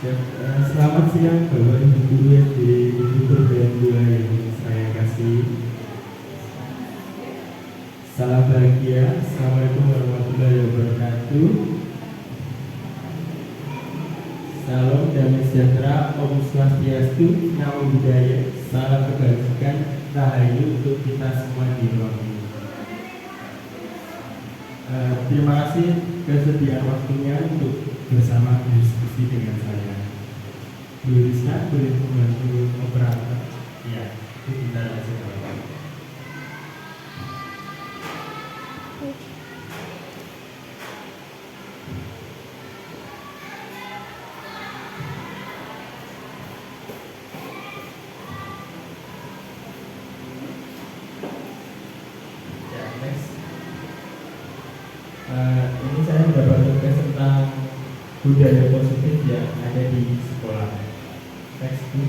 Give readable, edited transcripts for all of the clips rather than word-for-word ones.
Ya, selamat siang Bapak Ibu Guru SD Guru dan Gula yang saya kasih. Salam bahagia. Assalamualaikum warahmatullahi wabarakatuh. Salam damai sejahtera, Om Swastiastu, Namo Buddhaya, salam kebajikan, rahayu untuk kita semua di ruang ini. Terima kasih kesediaan waktunya untuk bersama diskusi dengan saya. Bu Rizka boleh membantu operator? Ya, itu bentar aja Bapak. Ya, next. Ini saya mendapat tugas tentang budaya positif yang ada di sekolah. Next, Bu.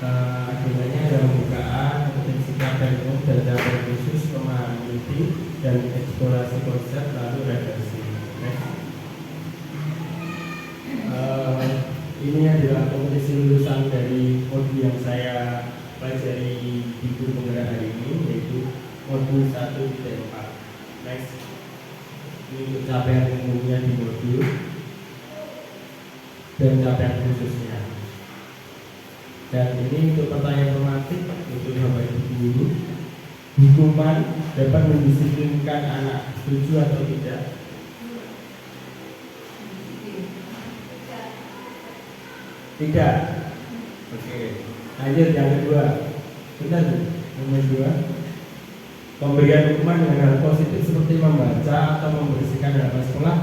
Agendanya ada pembukaan, kompetensi dan umum, data khusus, pemahaman inti, dan eksplorasi konsep, lalu redaksi. Next. Ini adalah kompetisi lulusan dari modul yang saya pelajari di guru penggerak hari ini, yaitu modul 1.4. Next. Ini untuk capaian umumnya di modul dan capaian khususnya. Dan ini untuk pertanyaan formatif untuk Bapak Ibu Guru. Hukuman dapat mendisiplinkan anak, setuju atau tidak? Tidak. Oke. Lanjut yang kedua. Benar, Bu? Nomor 2. Pemberian hukuman dengan hal positif seperti membaca atau membersihkan halaman sekolah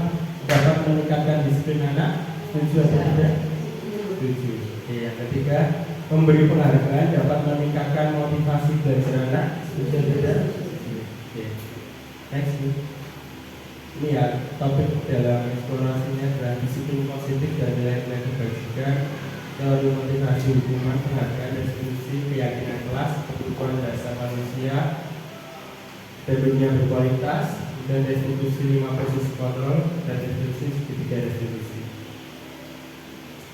dapat meningkatkan disiplin anak, setuju atau tidak? Setuju. Oke, yang ketiga, memberi penghargaan dapat meningkatkan motivasi belajar anak, setuju atau tidak? Oke. Next. Ini ya, topik dalam eksplorasinya adalah disiplin positif dan nilai-nilai kebajikan, teori motivasi hukuman, penghargaan, restitusi, keyakinan kelas, kebutuhan dasar manusia, dan dunia berkualitas, dan restitusi 5 posisi kontrol, dan restitusi segitiga restitusi.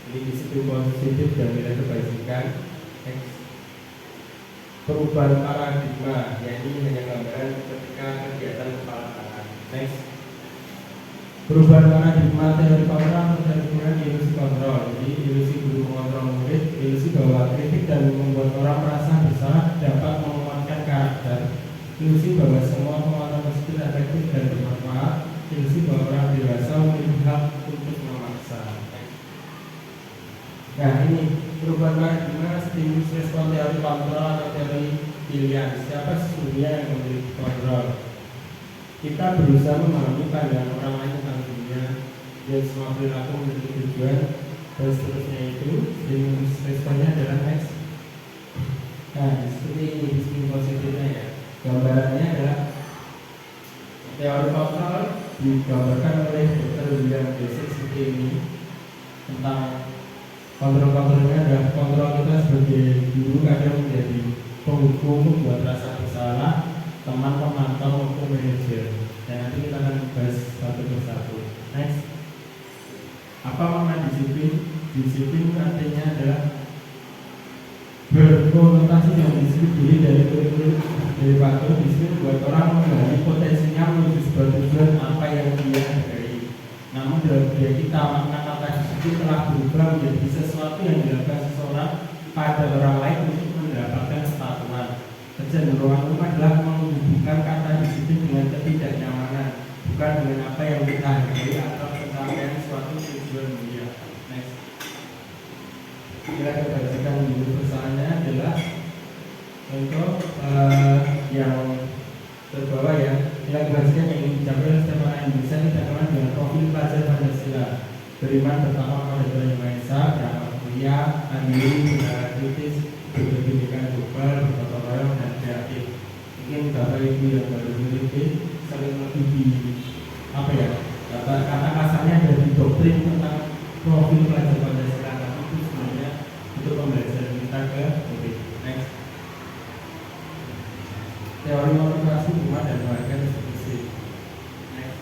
Ini disiplin positif dan nilai kebajikan. Perubahan paradigma, yakni hanya gambaran ketika kegiatan kepala tangan. Next. Perubahan paradigma teori kontrol terhubungan ilusi kontrol. Jadi ilusi guru mengontrol murid, ilusi bahwa kritik dan membuat orang merasa bersalah dapat menguatkan karakter, ilusi bahwa semua penguatan tersebut efektif dan bermanfaat, ilusi bahwa orang dewasa memiliki hak untuk memaksa. Nah, ini perubahan paradigma, stimulus respon teori kontrol atau teori pilihan. Siapa sesungguhnya yang memiliki kontrol? Kita berusaha memahami pandangan orang lain tentang dunia dan semua perilaku memiliki tujuan, dan seterusnya itu. Stimulus responnya adalah next. Nah, seperti ini disiplin positifnya ya. Gambarannya adalah teori kontrol digambarkan oleh Dr. William Basic seperti ini. Tentang kontrol-kontrolnya adalah kontrol kita sebagai guru kadang menjadi penghukum, membuat rasa bersalah, teman pemantau maupun manajer. Dan nanti kita akan bahas satu persatu. Next. Apa makna disiplin? Disiplin artinya adalah berkonotasi dengan disiplin diri dari kurikulum dari waktu. Disiplin buat orang mengenali potensinya menuju sebuah tujuan apa yang dia hargai. Namun dalam budaya kita makna kata disiplin telah berubah menjadi sesuatu yang dilakukan seseorang pada orang lain untuk mendapatkan kepatuhan. Kecenderungan umum adalah menghubungkan kata disiplin dengan ketidaknyamanan, bukan dengan apa yang kita hargai atau pencapaian suatu tujuan mulia. Next. Nilai kebajikan universalnya adalah untuk yang terbawah ya. Nilai kebajikan yang ingin dicapai oleh setiap orang Indonesia tidak kalah dengan profil pelajar Pancasila. Beriman pertama pada Tuhan Yang Maha Esa, beramal mulia, mandiri, benar kritis, berpendidikan global, bergotong royong, dan kreatif. Mungkin Bapak Ibu yang baru memiliki sering lebih di apa ya? Kata kasarnya ada di doktrin tentang profil pelajar Pancasila, tapi itu sebenarnya untuk pembelajaran kita ke murid. Next. Teori motivasi umat dan warga restitusi. Next.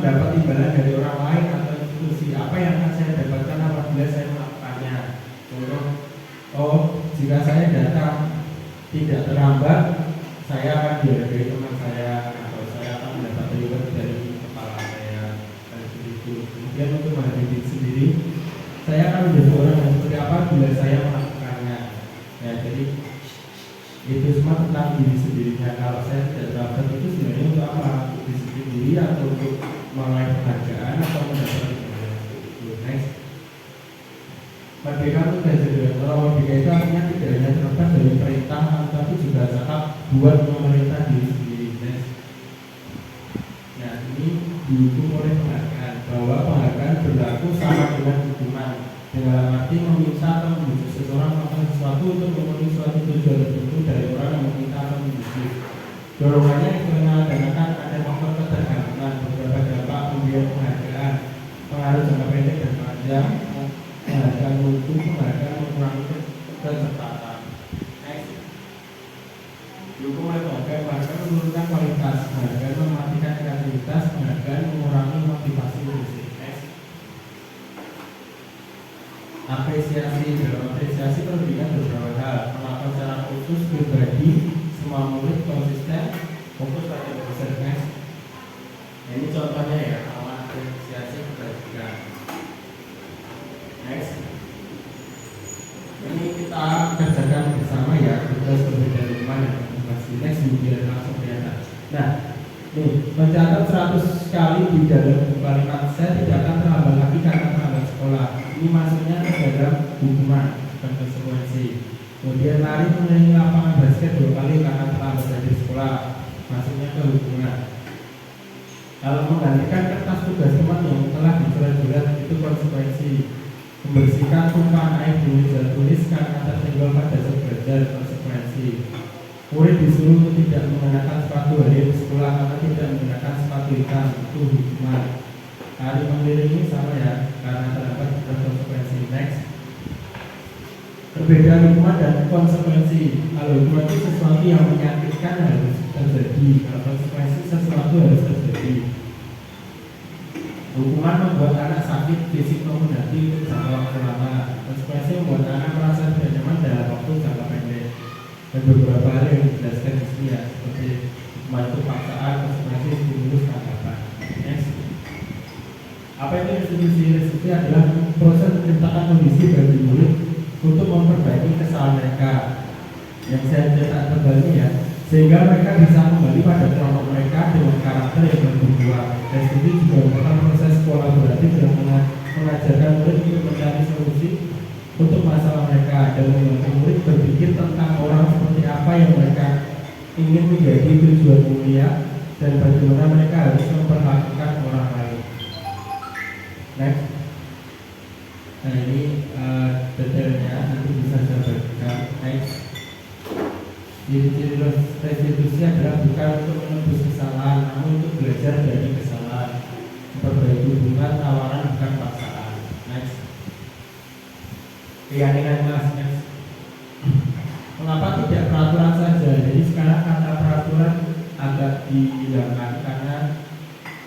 mendapat imbalan dari orang lain atau institusi, apa yang akan saya dapatkan apabila saya melakukannya? Contoh, oh, jika saya datang tidak terlambat, saya akan dihargai teman saya, atau saya akan mendapat reward dari kepala saya, dan begitu. Kemudian untuk menghadapi diri sendiri, saya akan menjadi orang yang seperti apa bila saya melakukannya. Ya, jadi itu semua tentang diri sendirinya. Kalau saya tidak terlambat itu sebenarnya untuk apa? Untuk diri sendiri atau untuk meraih penghargaan atau mendapatkan imbalan itu. Next. Merdeka itu belajar dengan orang. Merdeka itu artinya tidak hanya terlepas dari perintah, tapi juga cakap buat memerintah diri sendiri. Next. Nah, ini dihukum oleh penghargaan, bahwa penghargaan berlaku sama dengan hukuman, dengan arti meminta atau membujuk seseorang melakukan sesuatu untuk memenuhi suatu tujuan tertentu dari orang yang meminta atau membujuk. Dorongannya eksternal dan akan ada faktor ketergantungan, beberapa dampak pemberian penghargaan, pengaruh jangka pendek dan panjang, penghargaan mutu, penghargaan mengurangi kecepatan. Next. Dihukum oleh penghargaan menurunkan kualitas, penghargaan mematikan kreativitas, penghargaan mengurangi motivasi fisik. Next. Apresiasi. Dalam apresiasi pendidikan beberapa hal, melakukan secara khusus pribadi, semua murid konsisten, fokus pada belajar. Next. Ini contohnya ya, awan apresiasi pendidikan. Next. Ini kita kerjakan bersama ya, kita berbeda rumah dan masih next biar langsung kelihatan. Nah, nih mencatat 100 kali di dalam buku kalimat saya tidak akan terlambat lagi karena terlambat sekolah. Ini masuknya ke dalam hukuman dan konsekuensi. Kemudian lari mengelilingi lapangan basket 2 kali karena terlambat dari sekolah, masuknya ke hukuman. Kalau menggantikan kertas tugas teman yang telah dicoret-coret itu konsekuensi. Membersihkan tumpahan air di meja tulis karena tertinggal pada saat belajar, konsekuensi. Murid disuruh untuk tidak mengenakan sepatu hari di sekolah karena tidak menggunakan sepatu hitam, itu hukuman. Lari mengelilingi sama ya, karena terdapat konsekuensi. Next. Perbedaan hukuman dan konsekuensi. Kalau hukuman itu sesuatu yang menyakitkan harus terjadi, kalau konsekuensi sesuatu harus terjadi. Hukuman membuat anak sakit fisik maupun hati untuk jangka waktu lama. Konsekuensi membuat anak merasa tidak nyaman dalam waktu jangka pendek. Dan beberapa hal yang dijelaskan di sini ya, seperti hukuman itu paksaan, konsekuensi stimulus tanggapan. Next. Apa itu restitusi? Restitusi adalah proses menciptakan kondisi bagi murid untuk memperbaiki kesalahan mereka. Yang saya cetak tebalnya ya, sehingga mereka bisa kembali pada kelompok mereka dengan karakter yang berubah. Restitusi juga merupakan proses kolaboratif yang mengajarkan murid untuk mencari solusi untuk masalah mereka dan membantu murid berpikir tentang orang seperti apa yang mereka ingin menjadi tujuan mulia dan bagaimana mereka harus memperlakukan orang lain. Next. Nah ini detailnya nanti bisa saya bagikan. Next. Ciri-ciri restitusi adalah bukan untuk menebus kesalahan, namun untuk belajar dari kesalahan, memperbaiki hubungan, tawaran bukan paksaan. Next. Keyakinan mas. Next. Mengapa tidak peraturan saja? Jadi sekarang kata peraturan agak dihilangkan karena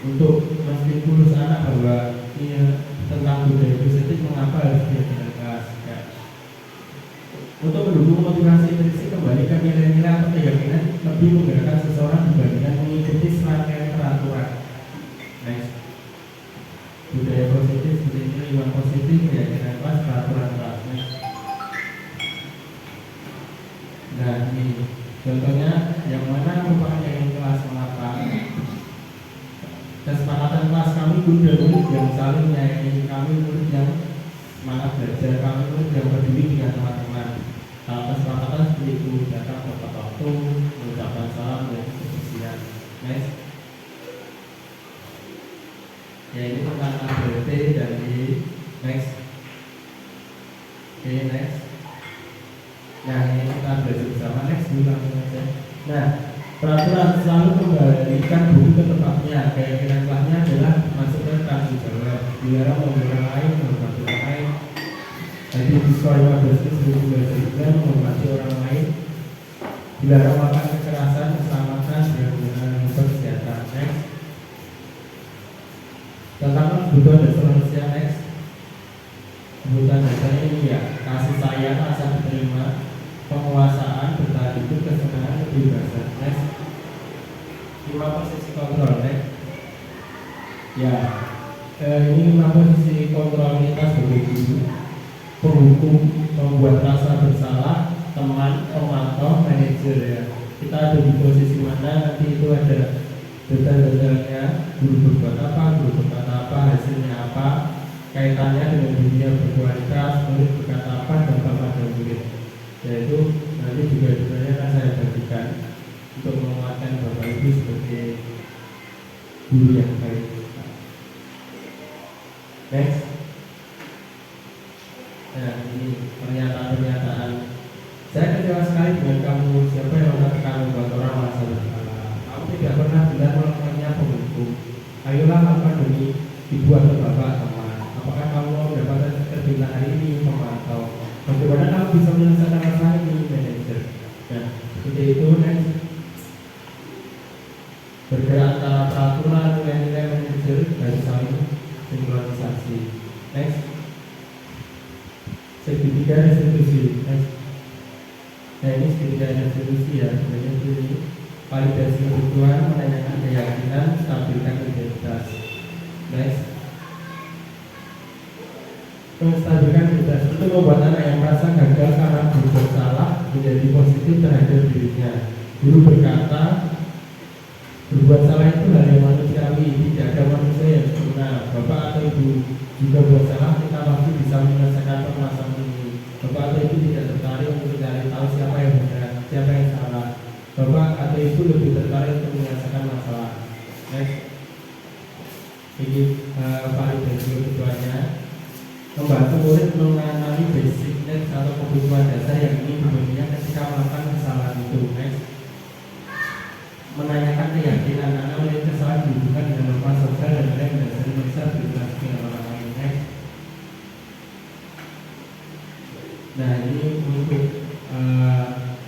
untuk menstimulus anak bahwa ini tentang budaya positif, mengapa harus dijelaskan ya. Untuk mendukung motivasi intrinsik kembali ke nilai-nilai atau keyakinan lebih menggerakkan seseorang dibandingkan mengikuti serangkaian peraturan. Next. Budaya positif seperti ini, lingkungan positif, keyakinan pas, peraturan pas. Next. Nah ini contohnya yang mana merupakan yang kelas mengapa. Kesepakatan kelas kami guru dan murid yang saling menyayangi, kami murid yang semangat belajar, kami murid yang peduli dengan teman-teman. Kalau kesepakatan seperti itu, datang tepat waktu, mengucapkan salam dan kebersihan. Next. Ya ini tentang ABT dan di next. Oke, next. Nah ini kita belajar bersama. Next dulu langsung aja. Nah, peraturan selalu kembalikan buku ke tempatnya. Keyakinan kelasnya adalah masuk ke tanggung jawab, dilarang membela orang lain, menghormati orang lain. Jadi di sekolah 15 itu belajar juga menghormati orang lain, dilarang melakukan kekerasan, keselamatan, dan kesehatan. Next. kebutuhan dasar manusia. Next. Kebutuhan dasarnya ini ya, kasih sayang, rasa diterima, penguasaan, bertahan hidup, kesenangan, kebebasan. Next. 5 posisi kontrol. Next. Ya, ini 5 posisi kontrol kita sebagai guru, penghukum, membuat rasa bersalah, teman, pemantau, manajer ya. Kita ada di posisi mana, nanti itu ada detail-detailnya, guru berbuat apa, guru berkata apa, hasilnya apa, kaitannya dengan dunia berkualitas, murid berkata apa, dampak pada murid. Yaitu nanti juga sebenarnya akan saya bagikan untuk menguatkan Bapak Ibu sebagai guru yang baik. Next. Nah, ini pernyataan-pernyataan. Saya kecewa sekali dengan kamu. Siapa yang mengatakan membuat orang merasa bersalah? Kamu tidak pernah benar melakukannya penghukum. Ayolah lakukan demi ibu atau bapak teman. Apakah kamu mau mendapatkan terbilang hari ini pemantau? Bagaimana kamu bisa menyelesaikan masalah ini, manajer? Nah, seperti itu. Next. Bergerak antara peraturan nilai-nilai manajer harus saling sinkronisasi. Next. Segitiga restitusi. Next. Nah, ini segitiga restitusi ya. Sebenarnya ini validasi kebutuhan, menanyakan keyakinan, stabilkan identitas. Next. Menstabilkan identitas itu membuat anak yang merasa gagal karena berbuat salah menjadi positif terhadap dirinya. Guru berkata, berbuat salah itu hal yang manusiawi, tidak ada manusia yang sempurna. Bapak atau ibu juga buat salah, kita pasti bisa menyelesaikan permasalahan ini. Bapak atau ibu tidak tertarik untuk mencari tahu siapa yang benar, siapa yang salah. Bapak atau ibu lebih tertarik untuk menyelesaikan masalah. Next. Ini validasi kebutuhannya. Membantu murid mengenali basic needs atau kebutuhan dasar yang ingin dipenuhinya ketika melakukan kesalahan itu. Next. Menanyakan keyakinan anak melihat kesalahan dihubungkan dengan norma sosial dan nilai mendasari manusia berinteraksi dengan orang lain. Next. Nah, ini untuk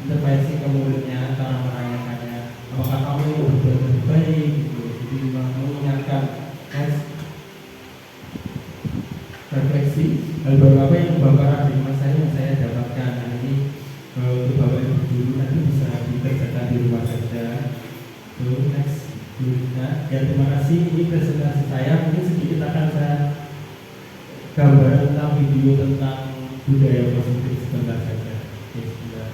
intervensi ke muridnya, cara menanyakannya. Apakah kamu berbuat lebih baik? Gitu. Jadi mengingatkan. Next. Refleksi. Hal baru apa yang Bapak di masa yang saya dapatkan? Nah, ini untuk Bapak Ibu guru nanti bisa dikerjakan di rumah saja. Next. Nah, ya terima kasih. Ini presentasi saya. Mungkin sedikit akan saya gambaran tentang video tentang budaya positif sebentar saja. Oke, sebentar.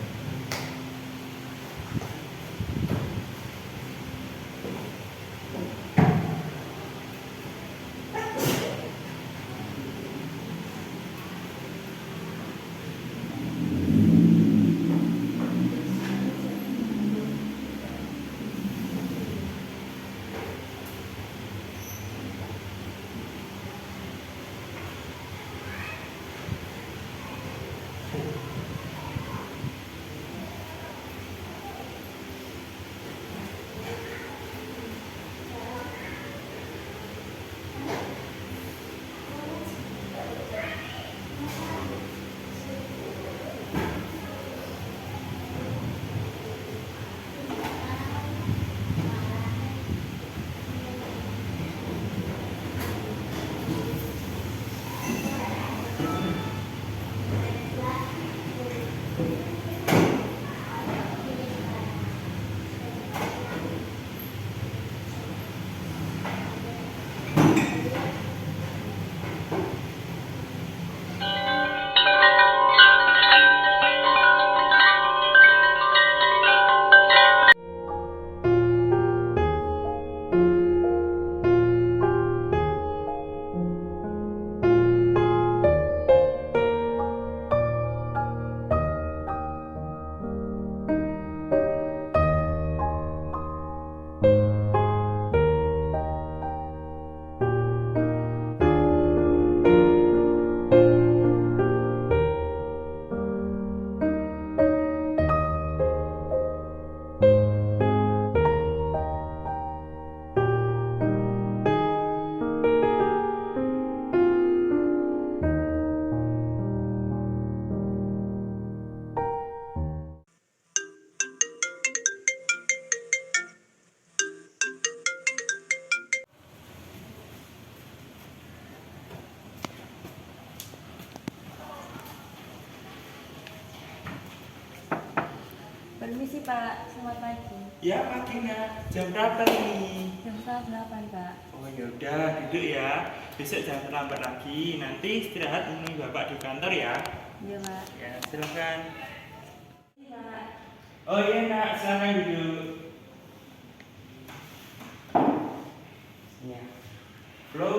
Pak, selamat pagi. Ya pagi nak, jam berapa nih? Jam setengah 8 Pak. Oh ya udah duduk ya. Besok jangan terlambat lagi. Nanti istirahat ini bapak di kantor ya. Iya Pak. Ya silakan. Iya Pak. Oh iya nak, silakan duduk. Ya. Flo,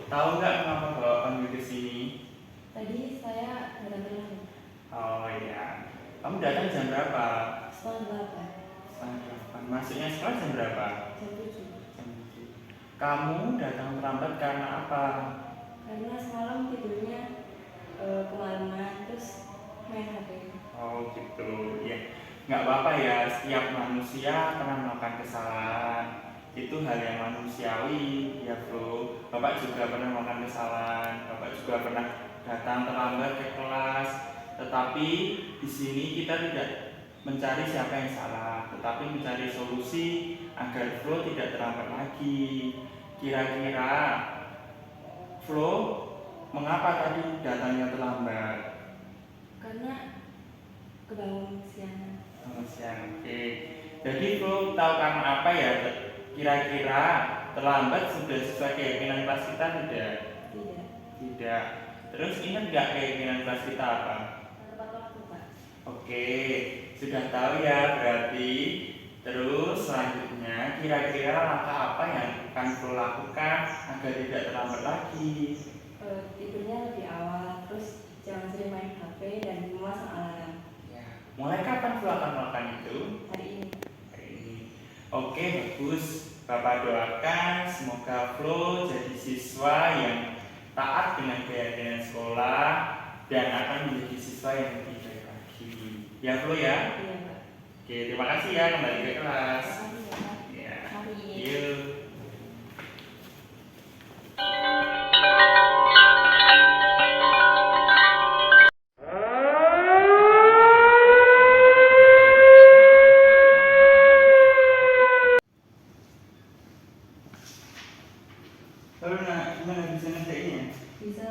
tahu nggak kenapa bapak panggil ke sini? Tadi saya datang terlambat. Oh iya. Kamu datang jam berapa? Setengah 8. Setengah 8. Masuknya sekolah jam berapa? Jam 7. Jam 7. Kamu datang terlambat karena apa? Karena semalam tidurnya kemalaman terus main HP. Oh gitu, ya nggak apa-apa ya. Setiap manusia pernah melakukan kesalahan. Itu hal yang manusiawi, ya bro. Bapak juga pernah melakukan kesalahan. Bapak juga pernah datang terlambat ke kelas. Tetapi di sini kita tidak mencari siapa yang salah, tetapi mencari solusi agar Flo tidak terlambat lagi. Kira-kira Flo, mengapa tadi datangnya terlambat? Karena kebangun siang. Siang, oke. Jadi Flo tahu karena apa ya? Kira-kira terlambat sudah sesuai keyakinan kelas kita tidak? Tidak. Tidak. Terus ingat nggak keyakinan kelas kita apa? Tepat waktu Pak. Oke, sudah tahu ya berarti. Terus selanjutnya kira-kira langkah apa yang akan Flo lakukan agar tidak terlambat lagi? Tidurnya lebih awal, terus jangan sering main HP dan memasang alarm. Ya. Mulai kapan Flo akan melakukan itu? Hari ini. Hari ini. Oke, bagus. Bapak doakan semoga Flo jadi siswa yang taat dengan keyakinan sekolah dan akan menjadi siswa yang lebih baik lagi. Ya Flo ya. Iya Pak. Oke, terima kasih ya, kembali ke kelas. Terima kasih ya Pak. Ya. Mari. Yuk. Halo nak, gimana bisa ngerjainnya? Bisa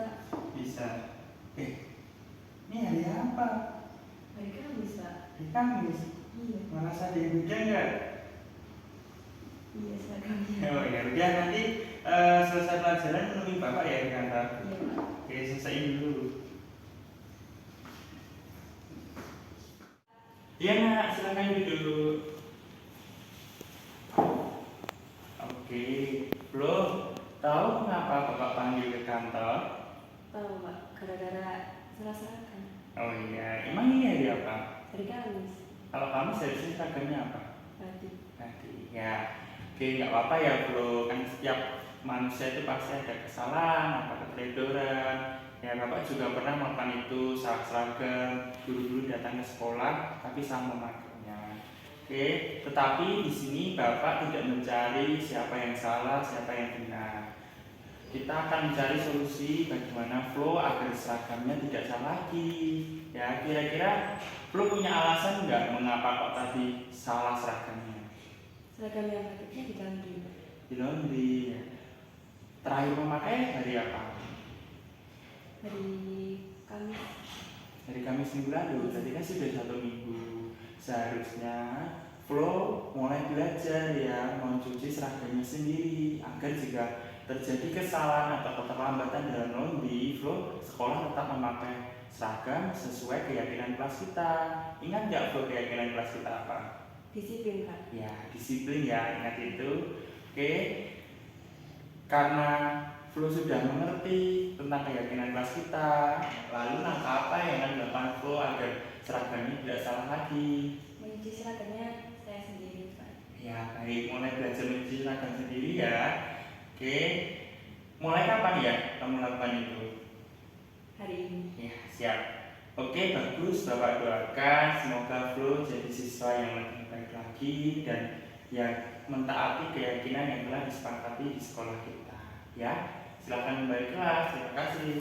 Bisa. Ini hari apa? hari Kamis Pak. Hari Kamis. Iya. Merasa ada hujan nggak? Iya seragamnya. Oh ya udah, nanti selesai pelajaran menemui bapak ya di kantor. Iya Pak. Oke, selesaiin dulu. Iya nak, silakan duduk. Oke, Flo, tahu kenapa bapak panggil ke kantor? Tahu Pak, gara-gara salah seragam. Oh iya, emang ini hari apa? Hari Kamis. Kalau kamu seriusnya seragamnya apa? Tadi. Nanti ya. Oke, nggak apa-apa ya bro, kan setiap manusia itu pasti ada kesalahan, apa keteledoran. Ya bapak juga pernah melakukan itu, salah seragam, dulu datang ke sekolah tapi sama memakainya. Oke, tetapi di sini bapak tidak mencari siapa yang salah, siapa yang benar. Kita akan mencari solusi bagaimana Flo agar seragamnya tidak salah lagi. Ya, kira-kira Flo punya alasan nggak mengapa kok tadi salah seragamnya? Seragam yang paketnya di laundry. Di laundry. Ya. Terakhir memakai hari apa? Hari Kamis. Hari Kamis minggu lalu. Tadi kan sudah 1 minggu. Seharusnya Flo mulai belajar ya mencuci seragamnya sendiri agar jika terjadi kesalahan atau keterlambatan dalam laundry, Flo sekolah tetap memakai seragam sesuai keyakinan kelas kita. Ingat nggak Flo keyakinan kelas kita apa? Disiplin Pak. Ya, disiplin ya, ingat itu. Oke. Karena Flo sudah mengerti tentang keyakinan kelas kita, lalu langkah apa yang akan dilakukan Flo agar seragamnya tidak salah lagi? Mencuci seragamnya saya sendiri Pak. Ya, baik, mulai belajar mencuci seragam sendiri ya. Oke. Mulai kapan ya kamu lakukan itu? Hari ini. Ya, siap. Oke, bagus. Bapak doakan semoga Flo jadi siswa yang lebih baik lagi dan yang mentaati keyakinan yang telah disepakati di sekolah kita. Ya, silakan kembali kelas. Terima kasih.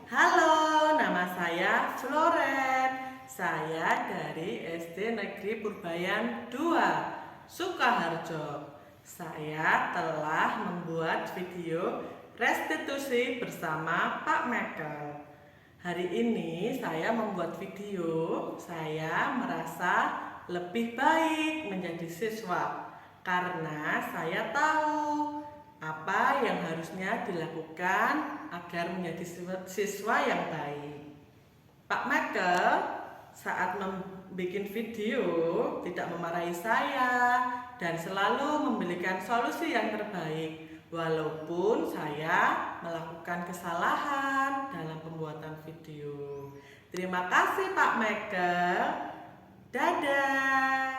Halo, nama saya Floren. Saya dari SD Negeri Purbayan 2, Sukoharjo. Saya telah membuat video restitusi bersama Pak Michael. Hari ini saya membuat video, saya merasa lebih baik menjadi siswa karena saya tahu apa yang harusnya dilakukan agar menjadi siswa yang baik. Pak Michael saat membuat video tidak memarahi saya dan selalu memberikan solusi yang terbaik walaupun saya melakukan kesalahan dalam pembuatan video. Terima kasih Pak Michael. Dadah.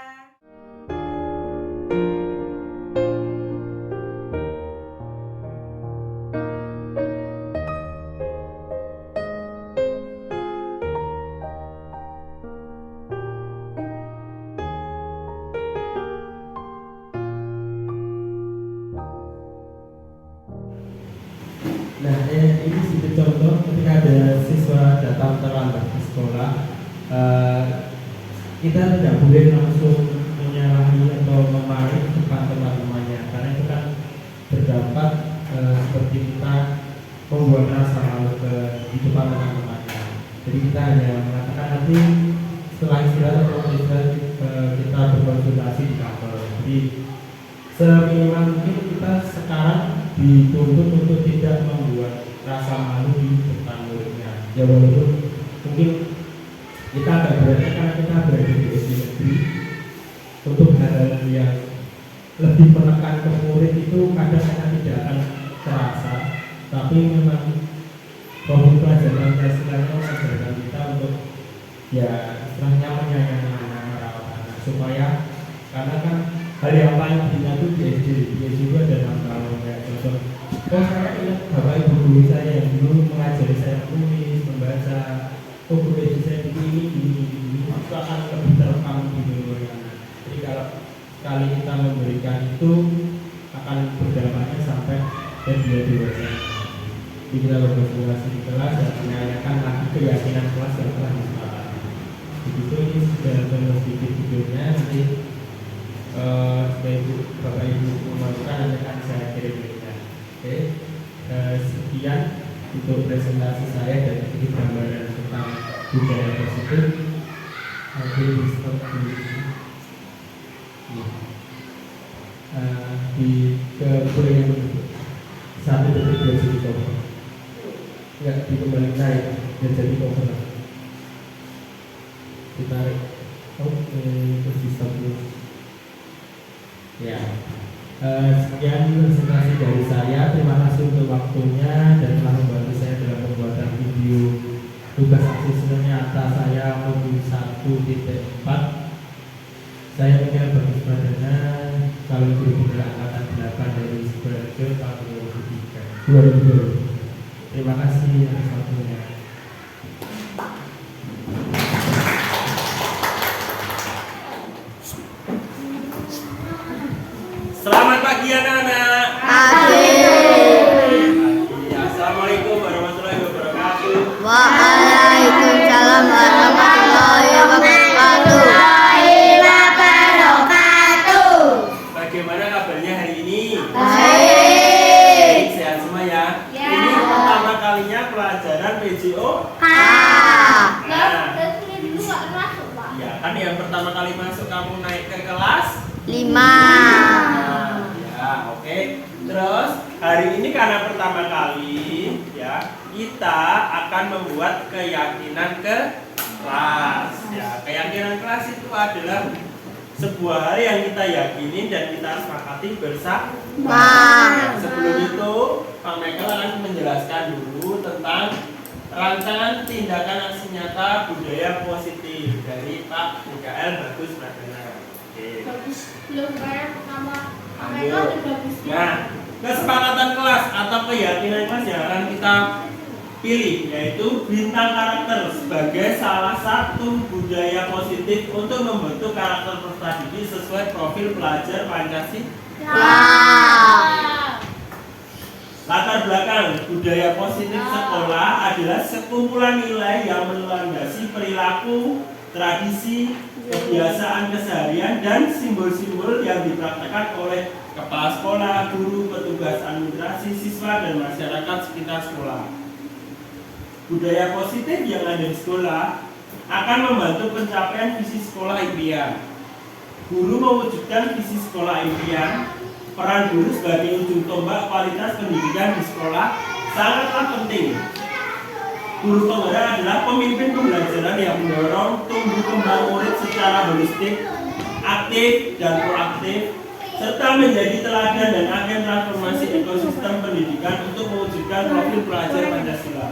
Nah, ini sedikit contoh ketika ada siswa datang terlambat ke sekolah, kita tidak boleh langsung menyalahi atau memarahi depan teman-temannya, karena itu kan berdampak seperti kita membuat rasa malu di depan teman-temannya. Jadi kita hanya mengatakan nanti setelah istirahat atau istirahat kita berkonsultasi di kantor. Jadi seminimal mungkin kita sekarang dituntut untuk tidak membuat rasa malu di depan muridnya. Ya walaupun mungkin kita agak berat karena kita berada di SD negeri, untuk hal-hal yang lebih menekan ke murid itu kadang-kadang tidak akan terasa, tapi memang profil pelajaran istilahnya mengajarkan kita untuk ya istilahnya menyayangi anak, merawat anak, supaya karena kan hal yang paling penting itu di SD juga ada 6 tahun kayak contoh. Oh saya ingat bapak ibu guru saya yang dulu mengajari saya menulis, membaca. Oh guru SD saya ini itu akan lebih terekam di memori anak. Jadi kalau sekali kita memberikan itu akan berdampaknya sampai ke dia dewasa. Jadi kita berkonsultasi di kelas dan menanyakan lagi keyakinan kelas yang telah disepakati. Begitu ini sudah sedikit videonya, nanti Bapak Ibu memalukan nanti akan saya kirim linknya. Oke, sekian untuk presentasi saya dan sedikit gambaran tentang budaya positif. Nanti di stop di ke boleh yang berikut 1.2 jadi cover, nggak dikembali naik dan jadi cover, ditarik. Oke, terus di stop dulu. Ya, sekian presentasi dari saya. Terima kasih untuk waktunya dan telah membantu saya dalam pembuatan video tugas aksi nyata saya modul 1.4. Saya Michael Bagus Pradana, calon guru besar angkatan 8 dari Sidoarjo tahun 2003. Terima kasih atas waktunya. Selamat pagi anak-anak. Pagi. Assalamualaikum warahmatullahi wabarakatuh. Waalaikumsalam warahmatullahi wabarakatuh. Bagaimana kabarnya hari ini? Baik. Sehat semua ya? Ini pertama kalinya pelajaran PJO. Ah. Ya, kan yang pertama kali masuk kamu naik ke kelas 5. ya, oke. Terus hari ini karena pertama kali ya, kita akan membuat keyakinan ke kelas. Ya, keyakinan kelas itu adalah sebuah hal yang kita yakini dan kita sepakati bersama. Sebelum itu, Pak Michael akan menjelaskan dulu tentang rancangan tindakan aksi nyata budaya positif dari Pak Michael Bagus Pradana. Bagus, belum kayak pertama. Lanjut. Nah, kesepakatan kelas atau keyakinan kelas yang akan kita pilih yaitu bintang karakter sebagai salah satu budaya positif untuk membentuk karakter peserta didik sesuai profil pelajar Pancasila. Latar belakang budaya positif sekolah adalah sekumpulan nilai yang melandasi perilaku, tradisi, kebiasaan keseharian dan simbol-simbol yang dipraktekkan oleh kepala sekolah, guru, petugas administrasi, siswa dan masyarakat sekitar sekolah. Budaya positif yang ada di sekolah akan membantu pencapaian visi sekolah impian. Guru mewujudkan visi sekolah impian. Peran guru sebagai ujung tombak kualitas pendidikan di sekolah sangatlah penting. Guru penggerak adalah pemimpin pembelajaran yang mendorong tumbuh kembang murid secara holistik, aktif dan proaktif, serta menjadi teladan dan agen transformasi ekosistem pendidikan untuk mewujudkan profil pelajar Pancasila.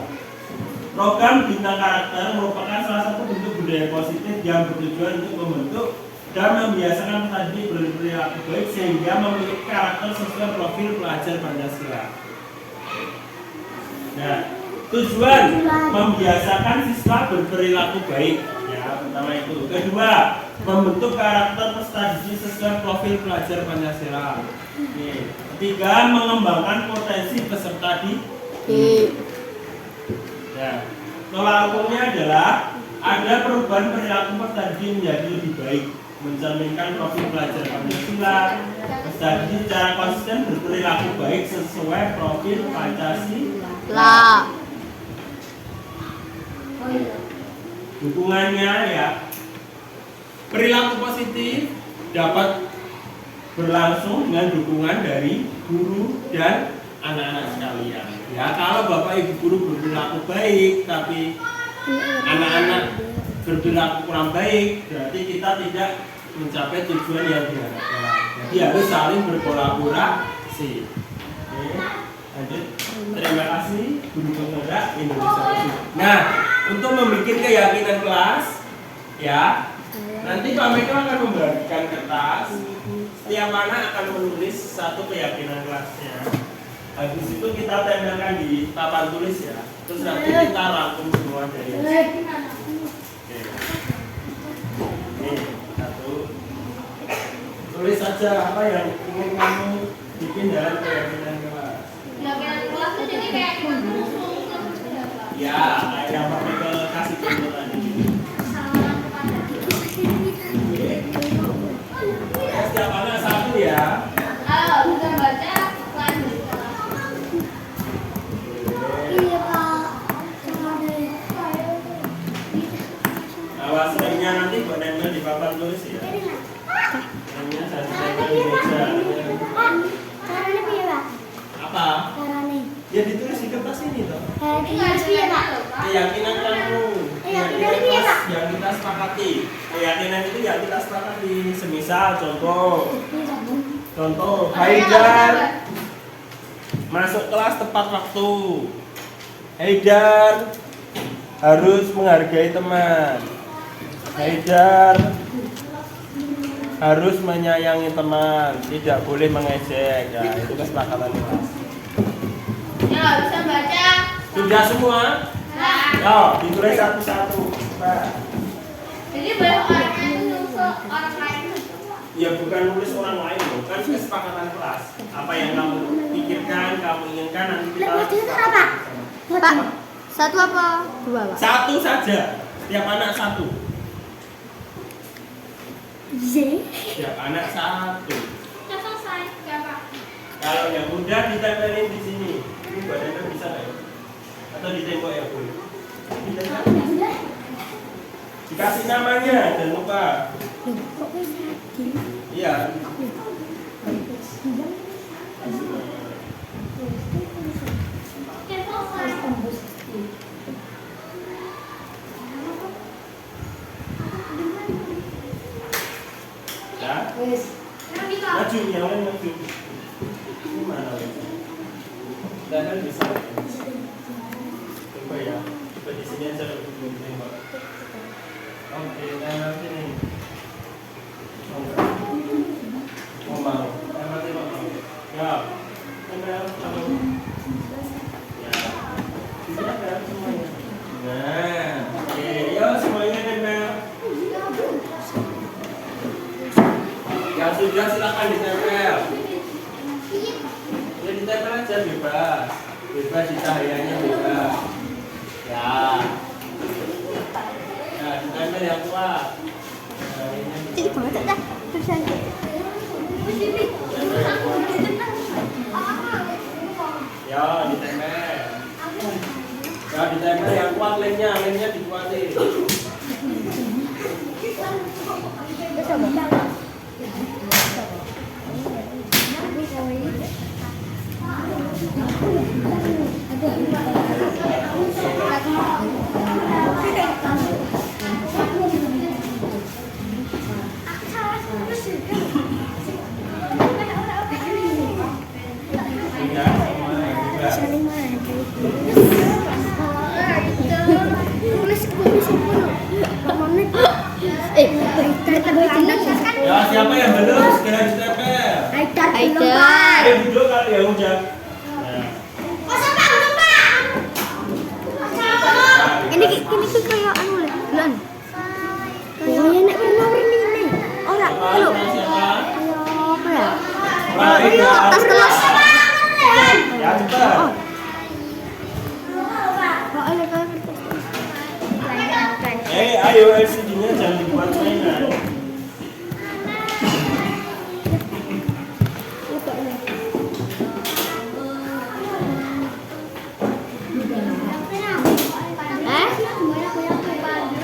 Program Bintang Karakter merupakan salah satu bentuk budaya positif yang bertujuan untuk membentuk dan membiasakan peserta didik berperilaku baik sehingga memiliki karakter sesuai profil pelajar Pancasila. Nah, tujuan membiasakan siswa berperilaku baik, ya pertama itu. Kedua, membentuk karakter peserta didik sesuai profil pelajar Pancasila. Ketiga, mengembangkan potensi peserta didik. Ya, tolak ukurnya adalah ada perubahan perilaku peserta didik menjadi lebih baik, mencerminkan profil pelajar Pancasila. Peserta didik secara konsisten berperilaku baik sesuai profil Pancasila. Dukungannya ya, perilaku positif dapat berlangsung dengan dukungan dari guru dan anak-anak sekalian. Ya, kalau bapak ibu guru berperilaku baik tapi anak-anak berperilaku kurang baik, berarti kita tidak mencapai tujuan yang diharapkan. Jadi harus saling berkolaborasi. Oke, lanjut. Terima kasih guru penggerak Indonesia. Nah, untuk membuat keyakinan kelas, ya, nanti Pak Meko akan membagikan kertas. Setiap anak akan menulis satu keyakinan kelasnya. Habis itu kita tempelkan di papan tulis ya. Terus nanti kita rangkum semua dari sini. Oke. Nih, satu. Tulis saja apa yang ingin kamu bikin dalam keyakinan kelas. Keyakinan kelas itu jadi keyakinan musuh. Ya, kayak yang Pak Meko kasih contoh tadi. Setiap anak satu ya. Kalau bisa baca, lanjut. Iya Pak. Awas remnya nanti buat nempel di papan tulis ya. Remnya saya tempel di meja. Caranya piye Pak? Apa? Caranya. Ya ditulis di kertas ini toh. Harus piye Pak? Keyakinan kamu, keyakinan yang kita sepakati. Keyakinan itu yang kita sepakati. Semisal contoh Haidar masuk kelas tepat waktu. Haidar harus menghargai teman. Haidar harus menyayangi teman, tidak boleh mengejek. Ya, itu kesepakatan kelas. Ya, bisa baca. Sudah semua? Oh, ditulis satu-satu. Pak. Jadi boleh orang lain nyusul orang lain. Ya bukan nulis orang lain loh, kan kesepakatan kelas. Apa yang kamu pikirkan, kamu inginkan nanti kita. Pak, satu apa dua, Pak? Satu saja, setiap anak satu. Setiap anak satu. Sudah selesai, ya Pak. Kalau yang mudah ditempelin di sini. Ini badannya bisa nggak ya? Atau di tembok ya Bu? Dikasih namanya, jangan lupa. Iya. Oke, selesai. Ya. Maju, yang lain maju. Ini mana? Dan bisa. Coba ya. Coba di sini aja dulu tembak. Oke, tembak sini. Oh, mau. Tembak mau. Ya. Tembak mau. Ya. Bisa kan semuanya. Nah, oke, ya semuanya tembak. Yang sudah silakan ditempel. Ya ditempel aja bebas. Bebas di cahayanya bebas. Ya. Ya ditempel yang kuat. Cahayanya bebas. Ya ditempel. Ya ditempel yang kuat lemnya dikuatin. Ya siapa yang belum segera ditempel. Haidar. Ayo duduk kali ya Ujang. Ini kayak anu lah, bulan. Kayak nek warna-warni ini. Ora, lho. Siapa? Apa ya? Ayo, Tas kelas. Ya cepat. Ayo LCD-nya jangan dibuat mainan.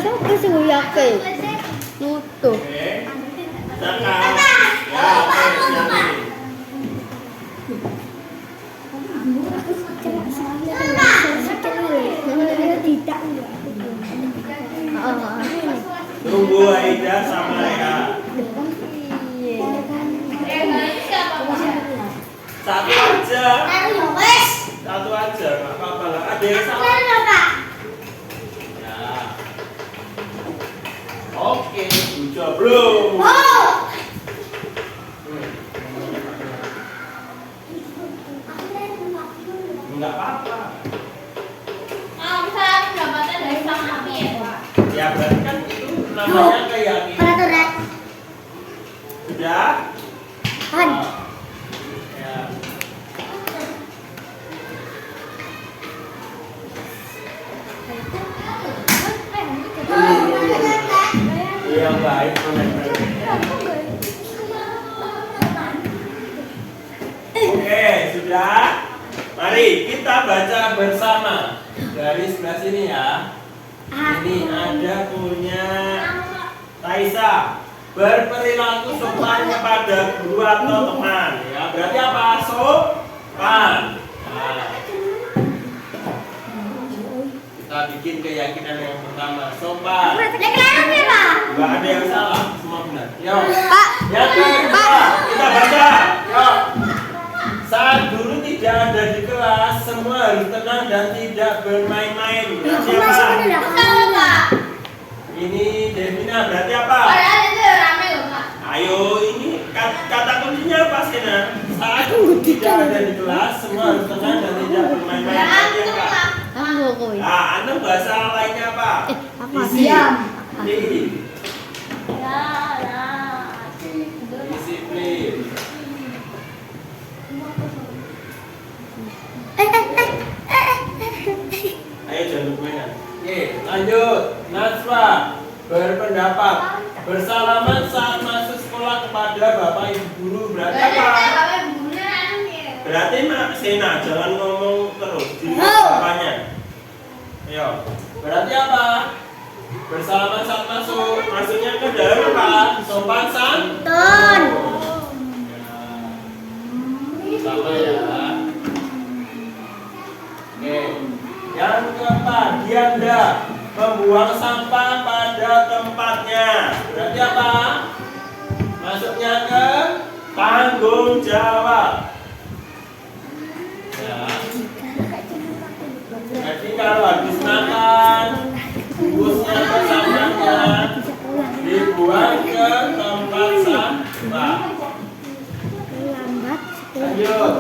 Siapa sih nguyake? Nutuh. Oke. Cakap. Ya, oke, siapin. Tunggu Aida sama Lea. Satu aja. Satu aja, nggak apa-apa lah. Ada yang salah. Ya. Oke, udah belum? Enggak apa-apa. Ya berarti kan itu namanya keyakinan. Sudah? Ya. Yang baik Oke, sudah. Mari kita baca bersama dari sebelah sini ya. Ini ada punya Taisa. Berperilaku sopan kepada guru atau teman. Ya, berarti apa? Sopan. Nah, kita bikin keyakinan yang pertama, sopan. Enggak ada yang salah, semua benar. Yo. Pak. Yang kedua, kita baca. Yo. Saat guru tidak ada di kelas, semua harus tenang dan tidak bermain-main. Berarti apa? Ini Devina, berarti apa? Ayo, ini kata kuncinya apa sih, Nah? Saat guru tidak ada di kelas, semua harus tenang dan tidak bermain-main. Berarti apa? Ah, anda bahasa lainnya apa? Apa? Diam. Disiplin. Ayo jangan bermain. Oke, lanjut. Najwa berpendapat bersalaman saat masuk sekolah kepada bapak ibu guru. Berarti apa? Berarti Mak Sena jangan ngomong terus di bapaknya. Ayo. Berarti apa? Bersalaman saat masuk. Maksudnya ke dalam apa? Sopan santun. Sama ya. Oke. Yang keempat, Dianda membuang sampah pada tempatnya. Berarti apa? Masuknya ke tanggung jawab. Ya. Jadi kalau habis makan, bungkusnya ke sampahnya dibuang ke tempat sampah. Lanjut.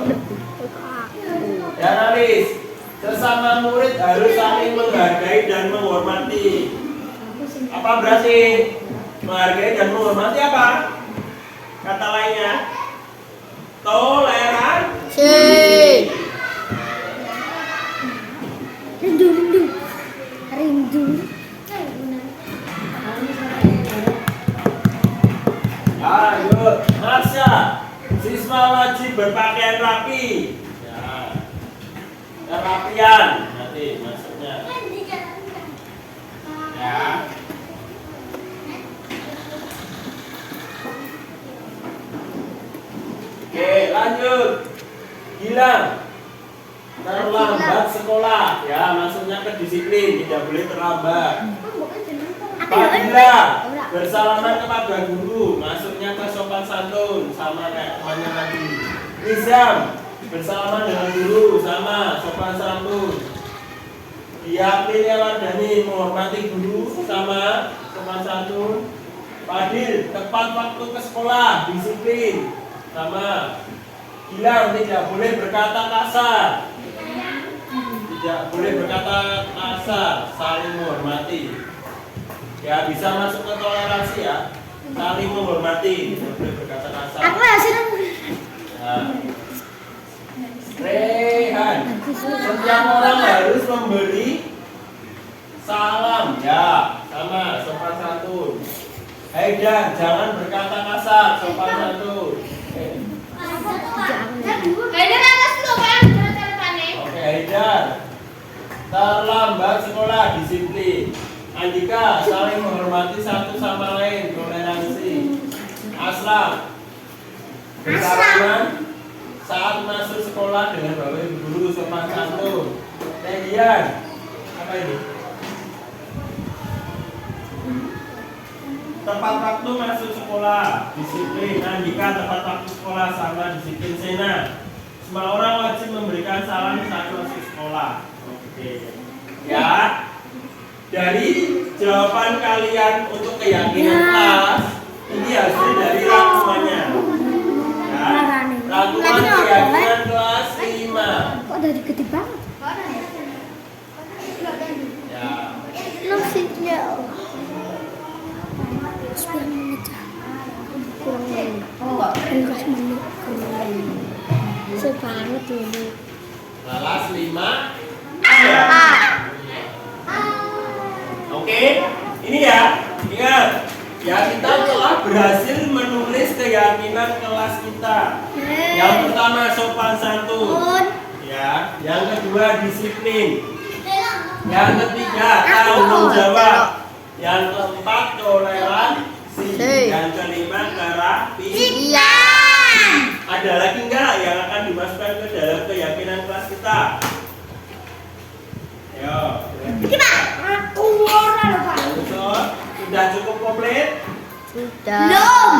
Dan Alis, sesama murid harus saling menghargai dan menghormati. Apa berarti menghargai dan menghormati apa? Kata lainnya toleransi. Rindu. Ayo, Marsha, siswa wajib berpakaian rapi. Ya, kerapian nanti maksudnya. Ya. Oke, lanjut. Gilang. Terlambat sekolah. Ya, maksudnya kedisiplin, tidak boleh terlambat. Fadila, bersalaman kepada guru, maksudnya ke sopan santun, sama kayak temannya tadi. Nizam, bersalaman dengan guru, sama sopan santun. Diakini Wardani, menghormati guru, sama sopan santun. Fadil, tepat waktu ke sekolah, disiplin, sama. Gilang, tidak boleh berkata kasar. Tidak boleh berkata kasar, saling menghormati. Ya, bisa masuk ke toleransi ya. Saling menghormati, tidak boleh berkata kasar. Aku hasil. Nah. Rehan, setiap orang harus memberi salam ya, sama sopan santun. Haidar, jangan berkata kasar, sopan santun. Haidar atas lu kan cara-carane. Oke, Haidar. Terlambat sekolah, disiplin. Andika, saling menghormati satu sama lain, toleransi. Aslam, bersalaman saat masuk sekolah dengan bapak ibu guru, sopan santun. Median, apa ini? Tepat waktu masuk sekolah, disiplin. Andika, tepat waktu sekolah, sama disiplin. Sena, semua orang wajib memberikan salam saat masuk sekolah. Oke, ya. Dari jawaban kalian untuk keyakinan kelas, ini hasil dari rangkumannya. Ya, rangkuman keyakinan kelas 5. Kok dari gede banget? Ya, Maksudnya 9 menit. Kurang menit. 15 menit. Sebanget dulu. kelas 5. Ya. Oke, ini ya, ingat ya, kita telah berhasil menulis keyakinan kelas kita. Yang pertama sopan santun, ya. Yang kedua disiplin. Yang ketiga tanggung jawab. Yang keempat toleransi. Yang kelima terapi. Iya. Ada lagi enggak yang akan dimasukkan ke dalam keyakinan kelas kita? Ayo. Aku orang Pak. Sudah cukup komplit? Sudah. Belum.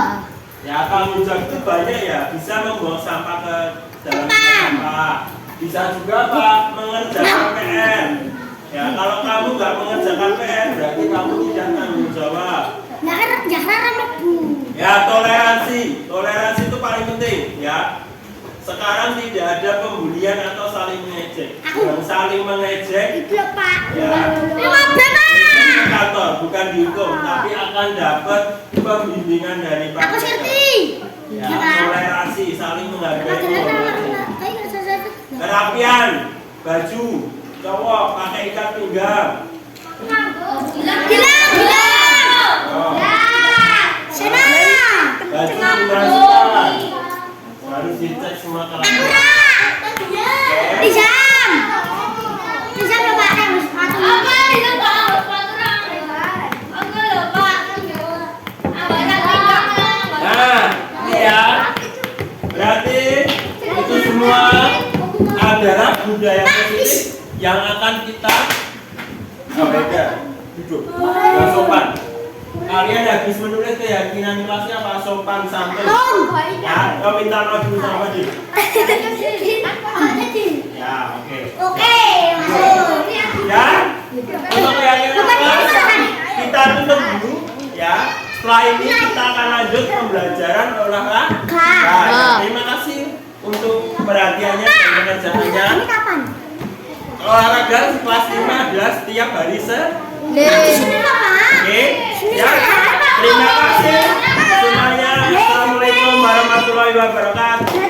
Ya, tanggung jawab itu banyak ya. Bisa membuang sampah ke dalam sampah. Bisa juga Pak mengerjakan PR. Ya, kalau kamu nggak mengerjakan PR berarti kamu tidak tanggung jawab. Jangan Bu. Ya, toleransi. Toleransi itu paling penting ya. Sekarang tidak ada pembulian atau saling mengejek. Yang saling mengejek Itu Pak. ya, di kantor bukan dihukum, tapi akan dapat pembimbingan dari Pak. Aku ngerti. Ya, toleransi, saling menghargai. Kayak Kerapian, baju, cowok pakai ikat pinggang. Bilang. Oh, Sana. baju dimasukkan. Harus dicek semua kerapian. Dijam. Dijam loh Pak. Apa itu Pak? Peraturan. Aku lupa. Nah, ini ya. Berarti itu semua adalah budaya positif yang akan kita duduk. Yang sopan. Kalian habis menulis keyakinan kelasnya apa? Sopan santun. Ya, kau minta maaf dulu sama dia. Ya, oke. Oke, masuk. Ya, untuk keyakinan kelas kita tutup dulu. Ya, setelah ini kita akan lanjut pembelajaran olahraga. Nah, terima kasih untuk perhatiannya dan pengerjaannya. Ini kapan? Olahraga kelas 5 adalah setiap hari Sini Pak. Oke, ya. Terima kasih semuanya. Assalamualaikum warahmatullahi wabarakatuh.